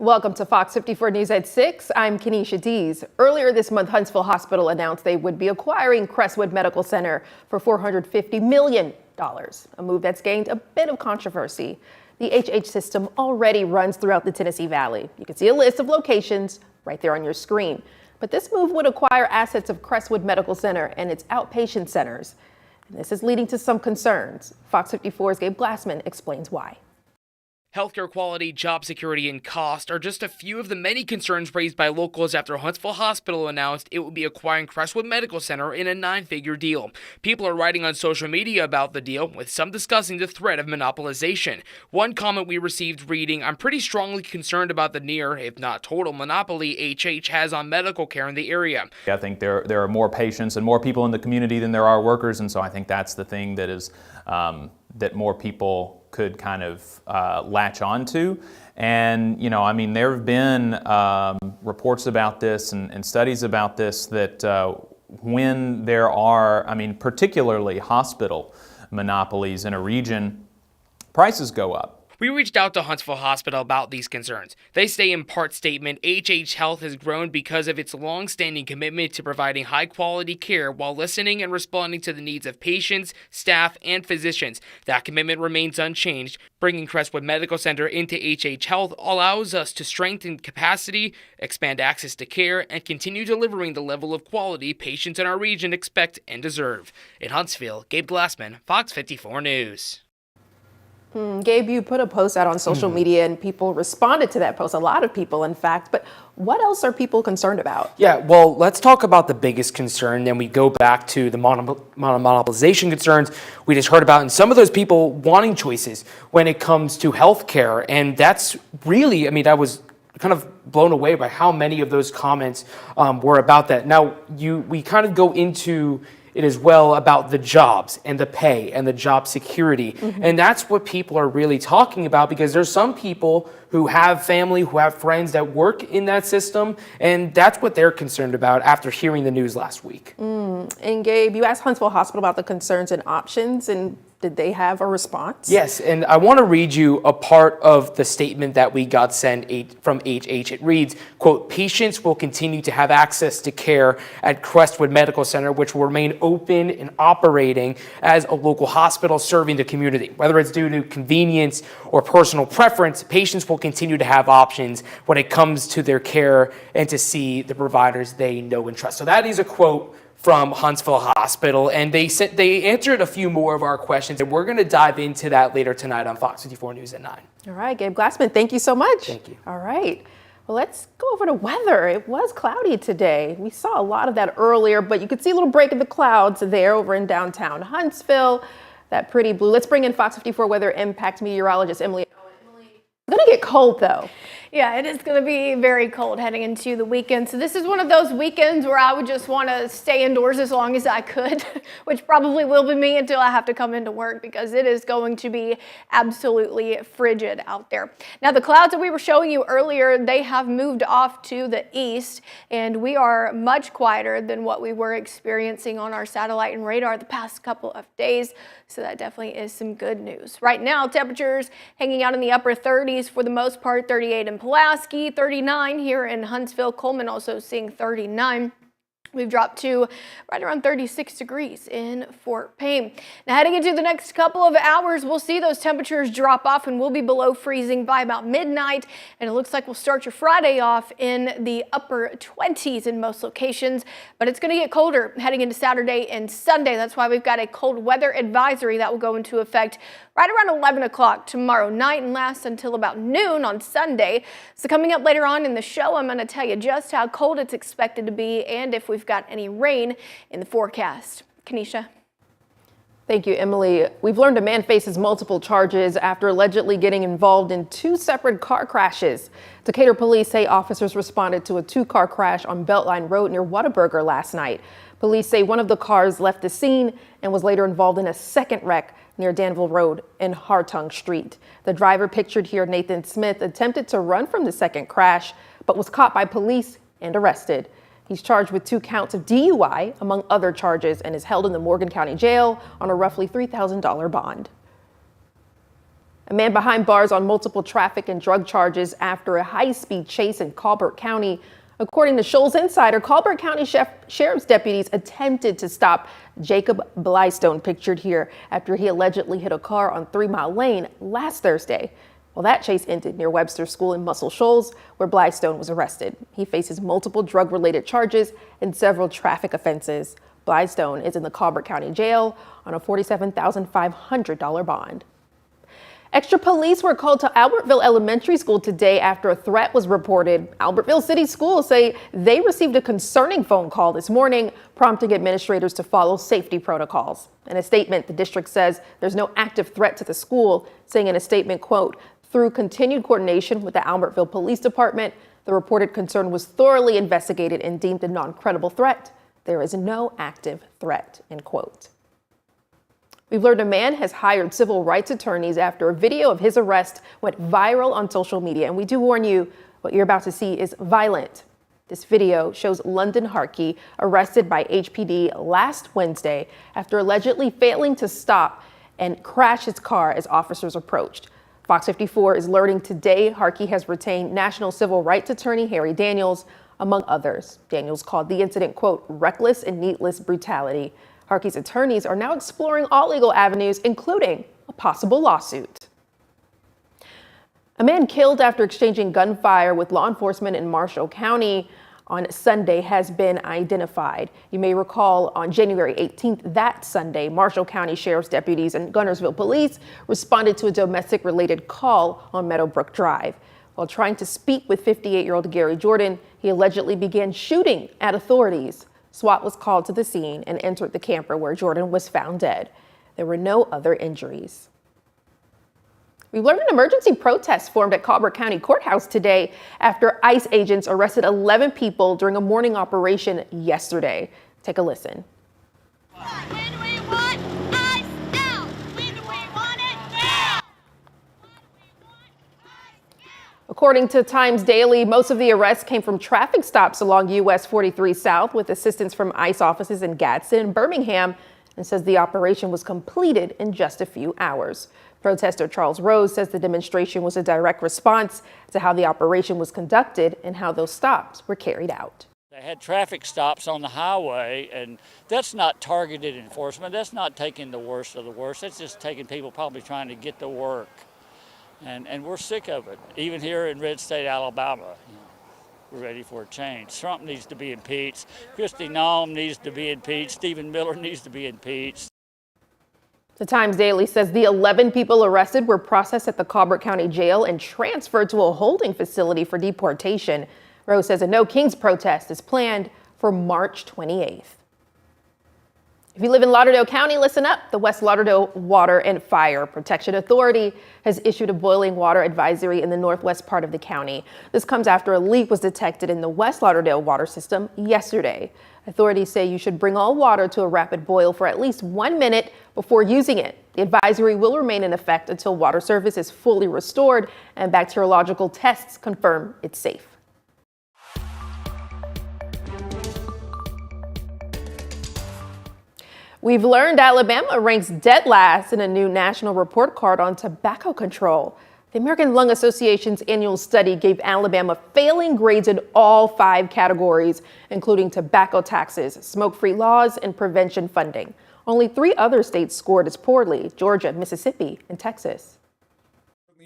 Welcome to Fox 54 News at 6. I'm Kenesha Dees. Earlier this month, Huntsville Hospital announced they would be acquiring Crestwood Medical Center for $450 million, a move that's gained a bit of controversy. The HH system already runs throughout the Tennessee Valley. You can see a list of locations right there on your screen. But this move would acquire assets of Crestwood Medical Center and its outpatient centers. And this is leading to some concerns. Fox 54's Gabe Glassman explains why. Healthcare quality, job security, and cost are just a few of the many concerns raised by locals after Huntsville Hospital announced it would be acquiring Crestwood Medical Center in a 9-figure deal. People are writing on social media about the deal, with some discussing the threat of monopolization. One comment we received reading, "I'm pretty strongly concerned about the near, if not total, monopoly HH has on medical care in the area." I think there are more patients and more people in the community than there are workers, and so I think that's the thing that is that more people could kind of latch onto. And, you know, I mean, there have been reports about this and studies about this that when there are, I mean, particularly hospital monopolies in a region, prices go up. We reached out to Huntsville Hospital about these concerns. They say in part statement, HH Health has grown because of its long-standing commitment to providing high-quality care while listening and responding to the needs of patients, staff, and physicians. That commitment remains unchanged. Bringing Crestwood Medical Center into HH Health allows us to strengthen capacity, expand access to care, and continue delivering the level of quality patients in our region expect and deserve. In Huntsville, Gabe Glassman, Fox 54 News. Gabe, you put a post out on social media and people responded to that post, a lot of people in fact, but what else are people concerned about? Yeah, well, let's talk about the biggest concern, then we go back to the monopolization concerns we just heard about, and some of those people wanting choices when it comes to healthcare, and that's really, I mean, I was kind of blown away by how many of those comments were about that. Now, we kind of go into it as well about the jobs and the pay and the job security. And that's what people are really talking about, because there's some people who have family, who have friends that work in that system, and that's what they're concerned about after hearing the news last week. And Gabe, you asked Huntsville Hospital about the concerns and options, and did they have a response? Yes, and I want to read you a part of the statement that we got sent from HH. It reads, quote, "Patients will continue to have access to care at Crestwood Medical Center, which will remain open and operating as a local hospital serving the community. Whether it's due to convenience or personal preference, patients will continue to have options when it comes to their care and to see the providers they know and trust." So that is a quote from Huntsville Hospital, and they answered a few more of our questions, and we're going to dive into that later tonight on Fox 54 News at 9. All right, Gabe Glassman, thank you so much. Thank you. All right. Well, let's go over to weather. It was cloudy today. We saw a lot of that earlier, but you could see a little break in the clouds there over in downtown Huntsville. That pretty blue. Let's bring in Fox 54 weather impact meteorologist Emily. It's going to get cold, though. Yeah, it is going to be very cold heading into the weekend. So this is one of those weekends where I would just want to stay indoors as long as I could, which probably will be me until I have to come into work, because it is going to be absolutely frigid out there. Now, the clouds that we were showing you earlier, they have moved off to the east, and we are much quieter than what we were experiencing on our satellite and radar the past couple of days. So that definitely is some good news. Right now, temperatures hanging out in the upper 30s for the most part, 38 in Pulaski, 39 here in Huntsville. Coleman also seeing 39. We've dropped to right around 36 degrees in Fort Payne. Now, heading into the next couple of hours, we'll see those temperatures drop off and we'll be below freezing by about midnight. And it looks like we'll start your Friday off in the upper 20s in most locations. But it's going to get colder heading into Saturday and Sunday. That's why we've got a cold weather advisory that will go into effect right around 11 o'clock tomorrow night and last until about noon on Sunday. So coming up later on in the show, I'm going to tell you just how cold it's expected to be and if we've got any rain in the forecast. Kenesha. Thank you, Emily. We've learned a man faces multiple charges after allegedly getting involved in 2 separate car crashes. Decatur police say officers responded to a 2-car crash on Beltline Road near Whataburger last night. Police say one of the cars left the scene and was later involved in a second wreck near Danville Road and Hartung Street. The driver, pictured here, Nathan Smith, attempted to run from the second crash, but was caught by police and arrested. He's charged with 2 counts of DUI, among other charges, and is held in the Morgan County Jail on a roughly $3,000 bond. A man behind bars on multiple traffic and drug charges after a high-speed chase in Colbert County. According to Shoals Insider, Colbert County Sheriff's deputies attempted to stop Jacob Blystone, pictured here, after he allegedly hit a car on 3 Mile Lane last Thursday. Well, that chase ended near Webster School in Muscle Shoals, where Blystone was arrested. He faces multiple drug-related charges and several traffic offenses. Blystone is in the Colbert County Jail on a $47,500 bond. Extra police were called to Albertville Elementary School today after a threat was reported. Albertville City Schools say they received a concerning phone call this morning, prompting administrators to follow safety protocols. In a statement, the district says there's no active threat to the school, saying in a statement, quote, "Through continued coordination with the Albertville Police Department, the reported concern was thoroughly investigated and deemed a non-credible threat. There is no active threat," end quote. We've learned a man has hired civil rights attorneys after a video of his arrest went viral on social media. And we do warn you, what you're about to see is violent. This video shows London Harkey arrested by HPD last Wednesday after allegedly failing to stop and crash his car as officers approached. Fox 54 is learning today Harkey has retained National Civil Rights Attorney Harry Daniels, among others. Daniels called the incident, quote, "reckless and needless brutality." Harkey's attorneys are now exploring all legal avenues, including a possible lawsuit. A man killed after exchanging gunfire with law enforcement in Marshall County on Sunday has been identified. You may recall on January 18th, that Sunday, Marshall County Sheriff's deputies and Gunnersville Police responded to a domestic-related call on Meadowbrook Drive. While trying to speak with 58-year-old Gary Jordan, he allegedly began shooting at authorities. SWAT was called to the scene and entered the camper where Jordan was found dead. There were no other injuries. We learned an emergency protest formed at Colbert County Courthouse today after ICE agents arrested 11 people during a morning operation yesterday. Take a listen. When do we want ICE now? When do we want it now? According to Times Daily, most of the arrests came from traffic stops along US 43 South with assistance from ICE offices in Gadsden and Birmingham, and says the operation was completed in just a few hours. Protester Charles Rose says the demonstration was a direct response to how the operation was conducted and how those stops were carried out. They had traffic stops on the highway, and that's not targeted enforcement. That's not taking the worst of the worst. It's just taking people probably trying to get to work. And we're sick of it. Even here in Red State, Alabama, we're ready for a change. Trump needs to be impeached. Kristi Noem needs to be impeached. Stephen Miller needs to be impeached. The Times Daily says the 11 people arrested were processed at the Colbert County Jail and transferred to a holding facility for deportation. Rose says a No Kings protest is planned for March 28th. If you live in Lauderdale County, listen up. The West Lauderdale Water and Fire Protection Authority has issued a boiling water advisory in the northwest part of the county. This comes after a leak was detected in the West Lauderdale water system yesterday. Authorities say you should bring all water to a rapid boil for at least 1 minute before using it. The advisory will remain in effect until water service is fully restored and bacteriological tests confirm it's safe. We've learned Alabama ranks dead last in a new national report card on tobacco control. The American Lung Association's annual study gave Alabama failing grades in all 5 categories, including tobacco taxes, smoke-free laws, and prevention funding. Only 3 other states scored as poorly: Georgia, Mississippi, and Texas.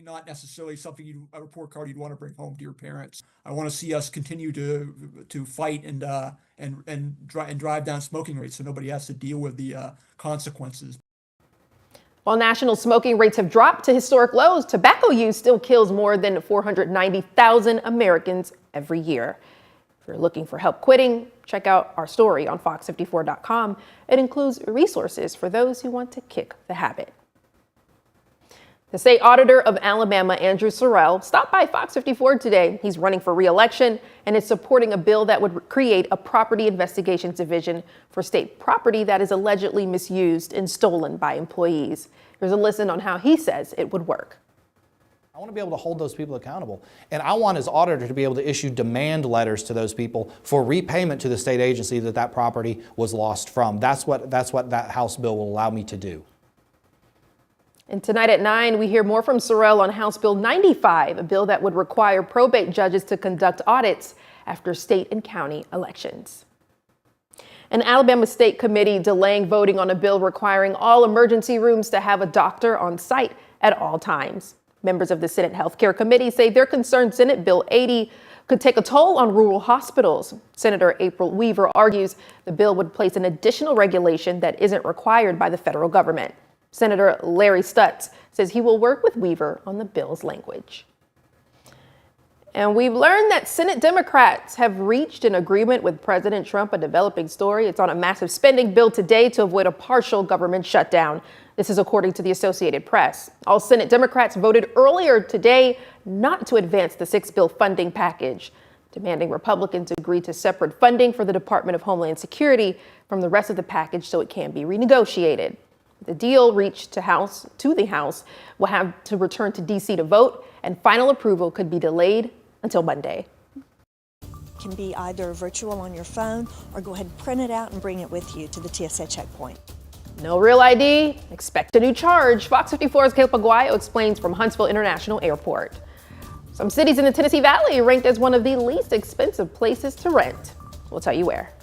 Not necessarily something a report card you'd want to bring home to your parents. I want to see us continue to fight and drive down smoking rates so nobody has to deal with the consequences. While national smoking rates have dropped to historic lows, tobacco use still kills more than 490,000 Americans every year. If you're looking for help quitting, check out our story on FOX54.com. It includes resources for those who want to kick the habit. The state auditor of Alabama, Andrew Sorrell, stopped by Fox 54 today. He's running for re-election and is supporting a bill that would create a property investigations division for state property that is allegedly misused and stolen by employees. Here's a listen on how he says it would work. I want to be able to hold those people accountable. And I want as auditor to be able to issue demand letters to those people for repayment to the state agency that property was lost from. That's what that House bill will allow me to do. And tonight at 9, we hear more from Sorrell on House Bill 95, a bill that would require probate judges to conduct audits after state and county elections. An Alabama State Committee delaying voting on a bill requiring all emergency rooms to have a doctor on site at all times. Members of the Senate Health Care Committee say they're concerned Senate Bill 80 could take a toll on rural hospitals. Senator April Weaver argues the bill would place an additional regulation that isn't required by the federal government. Senator Larry Stutz says he will work with Weaver on the bill's language. And we've learned that Senate Democrats have reached an agreement with President Trump, a developing story. It's on a massive spending bill today to avoid a partial government shutdown. This is according to the Associated Press. All Senate Democrats voted earlier today not to advance the $6 billion funding package, demanding Republicans agree to separate funding for the Department of Homeland Security from the rest of the package so it can be renegotiated. The deal reached to the House will have to return to D.C. to vote, and final approval could be delayed until Monday. Can be either virtual on your phone or go ahead and print it out and bring it with you to the TSA checkpoint. No real ID, expect a new charge. Fox 54's Caleb Aguayo explains from Huntsville International Airport. Some cities in the Tennessee Valley ranked as one of the least expensive places to rent. We'll tell you where.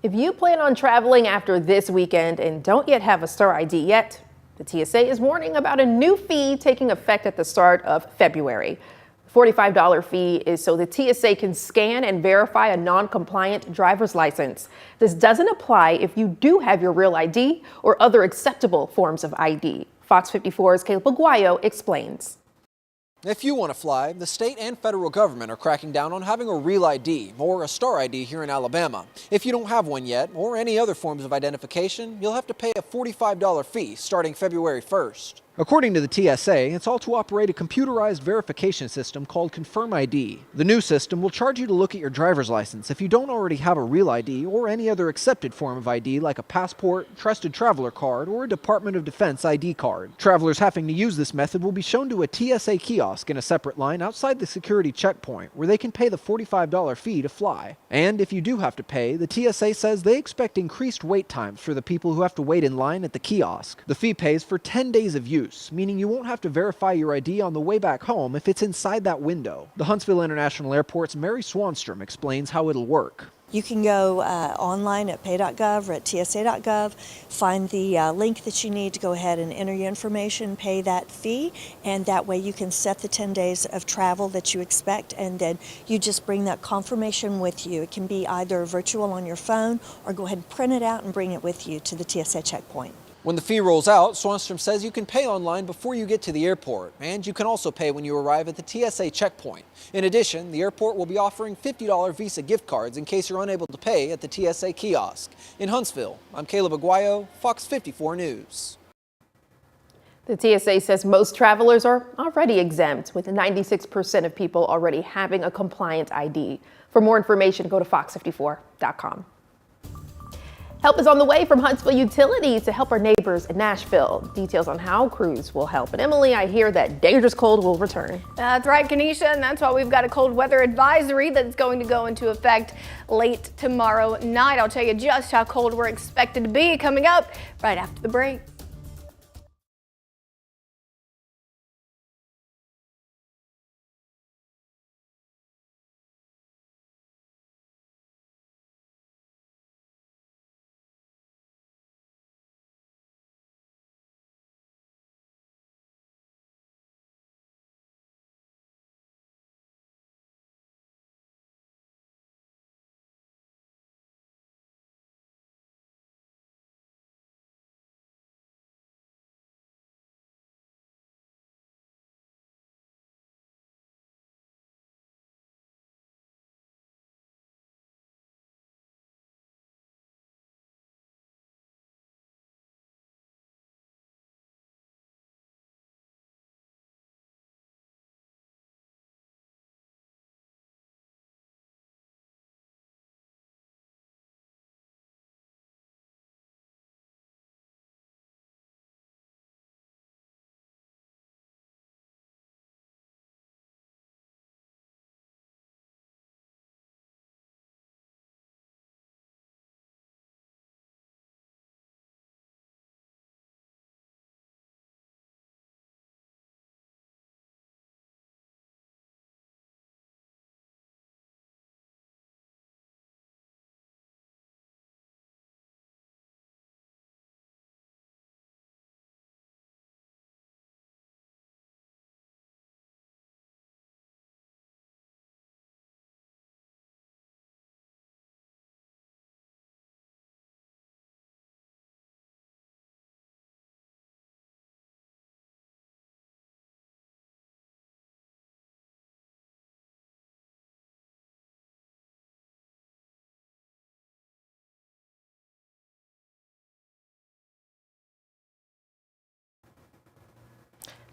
If you plan on traveling after this weekend and don't yet have a STAR ID yet, the TSA is warning about a new fee taking effect at the start of February. The $45 fee is so the TSA can scan and verify a non-compliant driver's license. This doesn't apply if you do have your real ID or other acceptable forms of ID. Fox 54's Caleb Aguayo explains. If you want to fly, the state and federal government are cracking down on having a real ID or a STAR ID here in Alabama. If you don't have one yet or any other forms of identification, you'll have to pay a $45 fee starting February 1st. According to the TSA, it's all to operate a computerized verification system called Confirm ID. The new system will charge you to look at your driver's license if you don't already have a real ID or any other accepted form of ID like a passport, trusted traveler card, or a Department of Defense ID card. Travelers having to use this method will be shown to a TSA kiosk in a separate line outside the security checkpoint where they can pay the $45 fee to fly. And if you do have to pay, the TSA says they expect increased wait times for the people who have to wait in line at the kiosk. The fee pays for 10 days of use, meaning you won't have to verify your ID on the way back home if it's inside that window. The Huntsville International Airport's Mary Swanstrom explains how it'll work. You can go online at pay.gov or at tsa.gov, find the link that you need to go ahead and enter your information, pay that fee, and that way you can set the 10 days of travel that you expect, and then you just bring that confirmation with you. It can be either virtual on your phone or go ahead and print it out and bring it with you to the TSA checkpoint. When the fee rolls out, Swanstrom says you can pay online before you get to the airport, and you can also pay when you arrive at the TSA checkpoint. In addition, the airport will be offering $50 Visa gift cards in case you're unable to pay at the TSA kiosk. In Huntsville, I'm Caleb Aguayo, Fox 54 News. The TSA says most travelers are already exempt, with 96% of people already having a compliant ID. For more information, go to fox54.com. Help is on the way from Huntsville Utilities to help our neighbors in Nashville. Details on how crews will help. And Emily, I hear that dangerous cold will return. That's right, Kanisha, and that's why we've got a cold weather advisory that's going to go into effect late tomorrow night. I'll tell you just how cold we're expected to be coming up right after the break.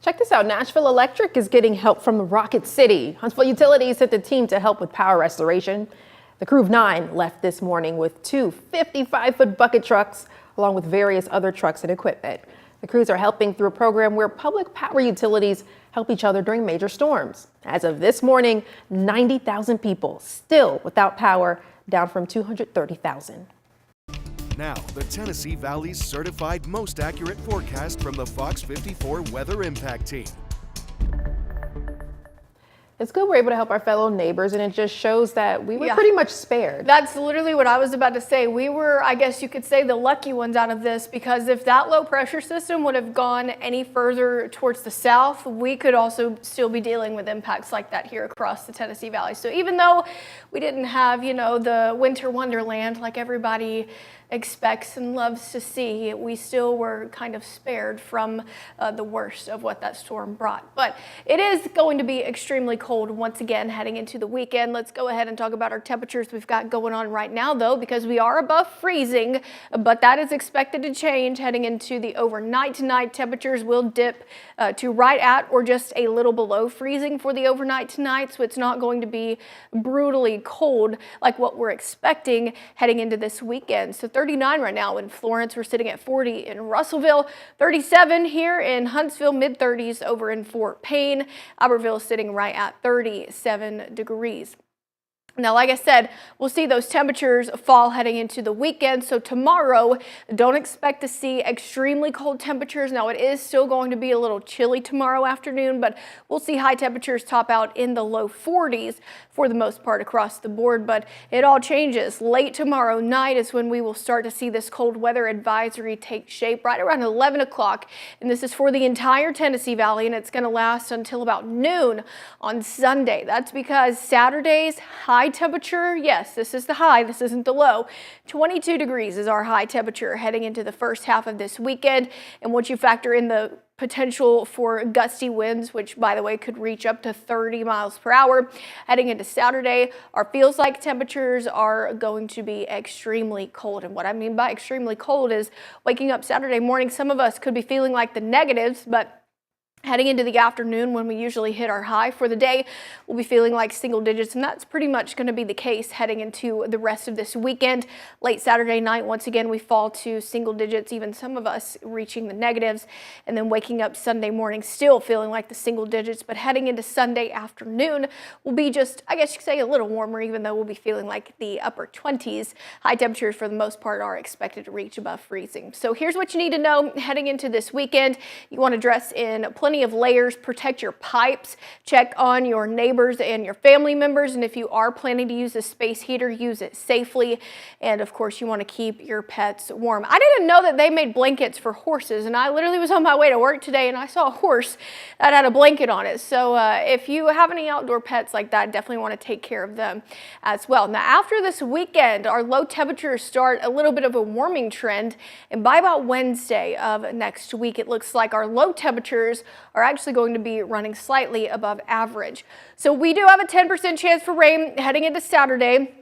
Check this out. Nashville Electric is getting help from Rocket City. Huntsville Utilities sent a team to help with power restoration. The crew of 9 left this morning with 2 55-foot bucket trucks, along with various other trucks and equipment. The crews are helping through a program where public power utilities help each other during major storms. As of this morning, 90,000 people still without power, down from 230,000. Now, the Tennessee Valley's certified most accurate forecast from the Fox 54 Weather Impact Team. It's good we're able to help our fellow neighbors, and it just shows that we were pretty much spared. That's literally what I was about to say. We were, I guess you could say, the lucky ones out of this, because if that low pressure system would have gone any further towards the south, we could also still be dealing with impacts like that here across the Tennessee Valley. So even though we didn't have, the winter wonderland like everybody expects and loves to see, we still were kind of spared from the worst of what that storm brought. But it is going to be extremely cold once again heading into the weekend. Let's go ahead and talk about our temperatures we've got going on right now, though, because we are above freezing, but that is expected to change heading into the overnight. Tonight, temperatures will dip to right at or just a little below freezing for the overnight tonight, so it's not going to be brutally cold like what we're expecting heading into this weekend. So 39 right now in Florence. We're sitting at 40 in Russellville, 37 here in Huntsville, mid-30s over in Fort Payne. Albertville is sitting right at 37 degrees. Now, like I said, we'll see those temperatures fall heading into the weekend. So tomorrow, don't expect to see extremely cold temperatures. Now, it is still going to be a little chilly tomorrow afternoon, but we'll see high temperatures top out in the low 40s for the most part across the board. But it all changes. Late tomorrow night is when we will start to see this cold weather advisory take shape right around 11 o'clock. And this is for the entire Tennessee Valley, and it's going to last until about noon on Sunday. That's because Saturday's high temperature, yes, this is the high, this isn't the low. 22 degrees is our high temperature heading into the first half of this weekend. And once you factor in the potential for gusty winds, which by the way could reach up to 30 miles per hour heading into Saturday, our feels like temperatures are going to be extremely cold. And what I mean by extremely cold is waking up Saturday morning, some of us could be feeling like the negatives, but heading into the afternoon when we usually hit our high for the day, we'll be feeling like single digits, and that's pretty much going to be the case heading into the rest of this weekend. Late Saturday night, once again, we fall to single digits, even some of us reaching the negatives, and then waking up Sunday morning still feeling like the single digits, but heading into Sunday afternoon will be just, I guess you could say, a little warmer, even though we'll be feeling like the upper 20s. High temperatures for the most part are expected to reach above freezing. So here's what you need to know heading into this weekend. You want to dress in plenty of layers, protect your pipes, check on your neighbors and your family members, and if you are planning to use a space heater, use it safely. And of course, you want to keep your pets warm. I didn't know that they made blankets for horses, and I literally was on my way to work today and I saw a horse that had a blanket on it. So if you have any outdoor pets like that, definitely want to take care of them as well. Now, after this weekend, our low temperatures start a little bit of a warming trend, and by about Wednesday of next week, it looks like our low temperatures are actually going to be running slightly above average. So we do have a 10% chance for rain heading into Saturday.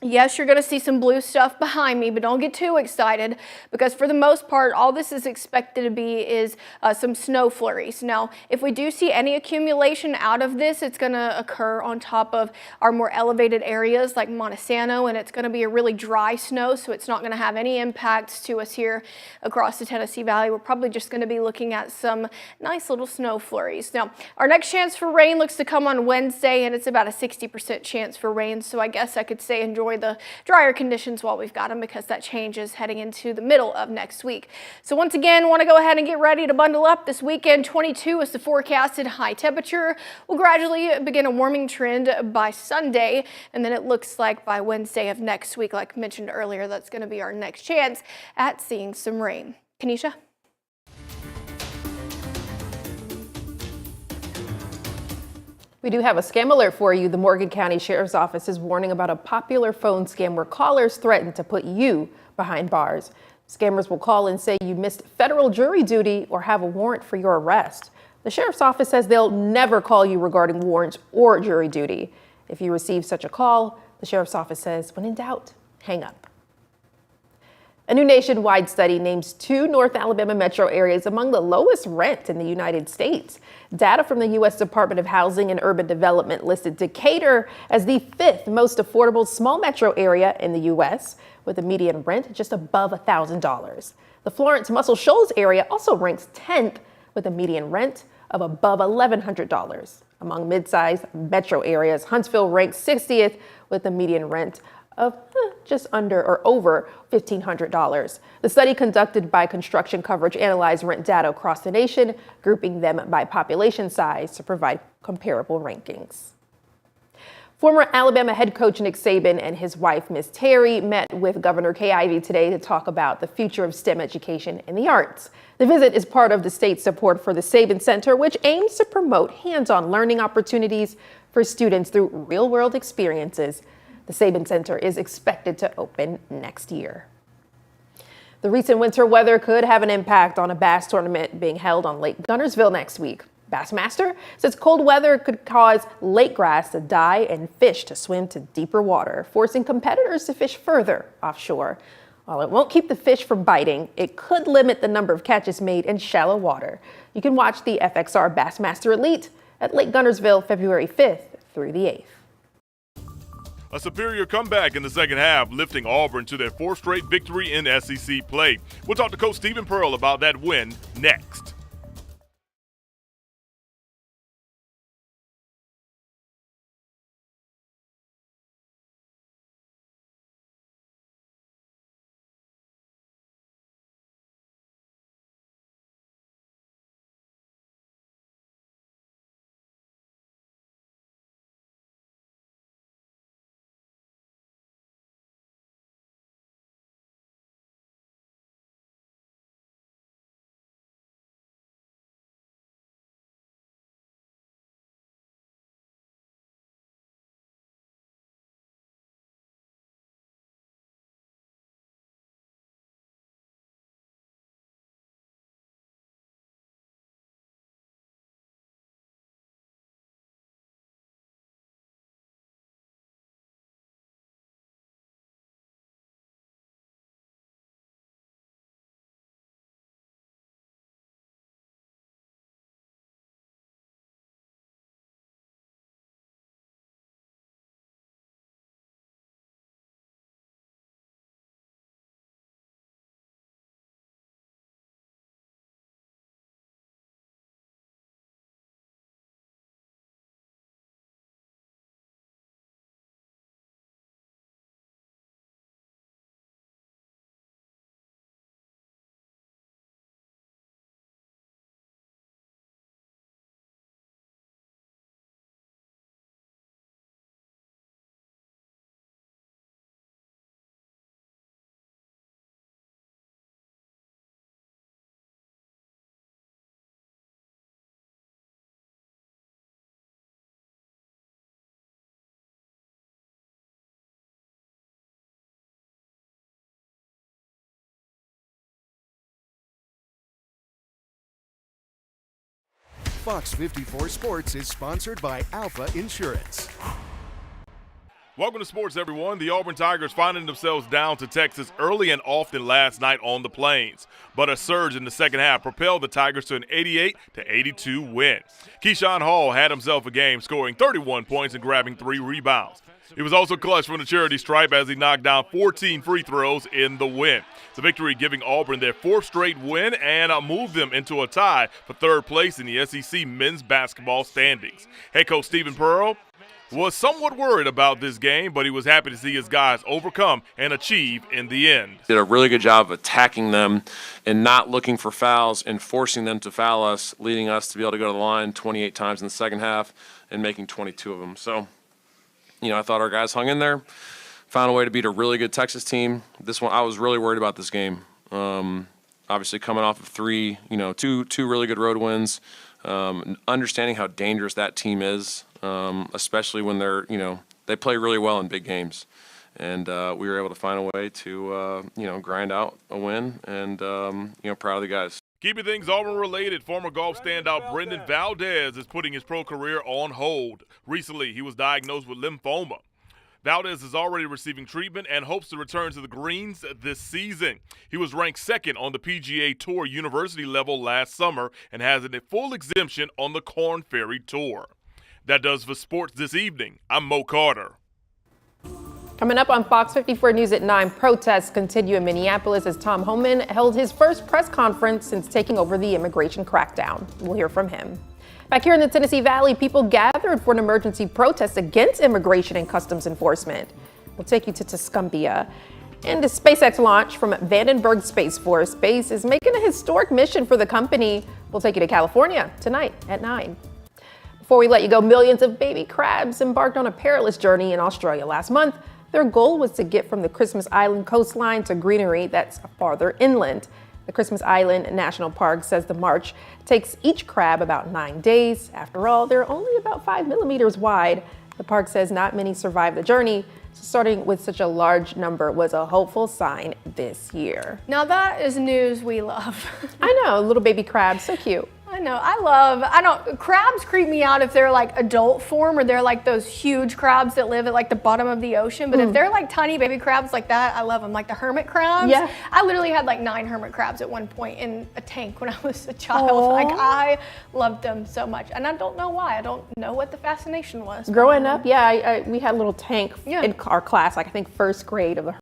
Yes, you're going to see some blue stuff behind me, but don't get too excited because for the most part, all this is expected to be is some snow flurries. Now, if we do see any accumulation out of this, it's going to occur on top of our more elevated areas like Montesano, and it's going to be a really dry snow, so it's not going to have any impacts to us here across the Tennessee Valley. We're probably just going to be looking at some nice little snow flurries. Now, our next chance for rain looks to come on Wednesday, and it's about a 60% chance for rain, so I guess I could say enjoy the drier conditions while we've got them because that changes heading into the middle of next week. So once again, want to go ahead and get ready to bundle up this weekend. 22 is the forecasted high temperature. We'll gradually begin a warming trend by Sunday, and then it looks like by Wednesday of next week, like mentioned earlier, that's going to be our next chance at seeing some rain. Kanisha? We do have a scam alert for you. The Morgan County Sheriff's Office is warning about a popular phone scam where callers threaten to put you behind bars. Scammers will call and say you missed federal jury duty or have a warrant for your arrest. The Sheriff's Office says they'll never call you regarding warrants or jury duty. If you receive such a call, the Sheriff's Office says, when in doubt, hang up. A new nationwide study names 2 North Alabama metro areas among the lowest rent in the United States. Data from the U.S. Department of Housing and Urban Development listed Decatur as the 5th most affordable small metro area in the U.S., with a median rent just above $1,000. The Florence Muscle Shoals area also ranks 10th with a median rent of above $1,100. Among mid-sized metro areas, Huntsville ranks 60th with a median rent of just under or over $1,500. The study conducted by Construction Coverage analyzed rent data across the nation, grouping them by population size to provide comparable rankings. Former Alabama head coach Nick Saban and his wife, Miss Terry, met with Governor Kay Ivey today to talk about the future of STEM education in the arts. The visit is part of the state's support for the Saban Center, which aims to promote hands-on learning opportunities for students through real-world experiences. The Saban Center is expected to open next year. The recent winter weather could have an impact on a bass tournament being held on Lake Guntersville next week. Bassmaster says cold weather could cause lake grass to die and fish to swim to deeper water, forcing competitors to fish further offshore. While it won't keep the fish from biting, it could limit the number of catches made in shallow water. You can watch the FXR Bassmaster Elite at Lake Guntersville February 5th through the 8th. A superior comeback in the second half, lifting Auburn to their 4th straight victory in SEC play. We'll talk to Coach Stephen Pearl about that win next. Fox 54 Sports is sponsored by Alpha Insurance. Welcome to sports, everyone. The Auburn Tigers finding themselves down to Texas early and often last night on the Plains. But a surge in the second half propelled the Tigers to an 88-82 win. Keyshawn Hall had himself a game, scoring 31 points and grabbing 3 rebounds. He was also clutch from the charity stripe as he knocked down 14 free throws in the win. The victory giving Auburn their 4th straight win and moved them into a tie for 3rd place in the SEC men's basketball standings. Head coach Stephen Pearl was somewhat worried about this game, but he was happy to see his guys overcome and achieve in the end. Did a really good job of attacking them and not looking for fouls and forcing them to foul us, leading us to be able to go to the line 28 times in the second half and making 22 of them. So, I thought our guys hung in there, found a way to beat a really good Texas team. This one, I was really worried about this game. Obviously coming off of two really good road wins, understanding how dangerous that team is, especially when they play really well in big games. And we were able to find a way to, grind out a win and, proud of the guys. Keeping things Auburn related, former golf standout Brendan Valdez is putting his pro career on hold. Recently, he was diagnosed with lymphoma. Valdez is already receiving treatment and hopes to return to the greens this season. He was ranked 2nd on the PGA Tour university level last summer and has a full exemption on the Korn Ferry Tour. That does for sports this evening. I'm Mo Carter. Coming up on Fox 54 News at 9, protests continue in Minneapolis as Tom Homan held his first press conference since taking over the immigration crackdown. We'll hear from him. Back here in the Tennessee Valley, people gathered for an emergency protest against immigration and customs enforcement. We'll take you to Tuscumbia. And the SpaceX launch from Vandenberg Space Force Base is making a historic mission for the company. We'll take you to California tonight at 9. Before we let you go, millions of baby crabs embarked on a perilous journey in Australia last month. Their goal was to get from the Christmas Island coastline to greenery that's farther inland. The Christmas Island National Park says the march takes each crab about 9 days. After all, they're only about 5 millimeters wide. The park says not many survived the journey, so starting with such a large number was a hopeful sign this year. Now that is news we love. I know, little baby crabs, so cute. I know, crabs creep me out if they're like adult form or they're like those huge crabs that live at like the bottom of the ocean. But if they're like tiny baby crabs like that, I love them. Like the hermit crabs. Yeah. I literally had like 9 hermit crabs at one point in a tank when I was a child. Aww. Like I loved them so much. And I don't know why. I don't know what the fascination was. Growing up, we had a little tank in our class, like I think 1st grade of the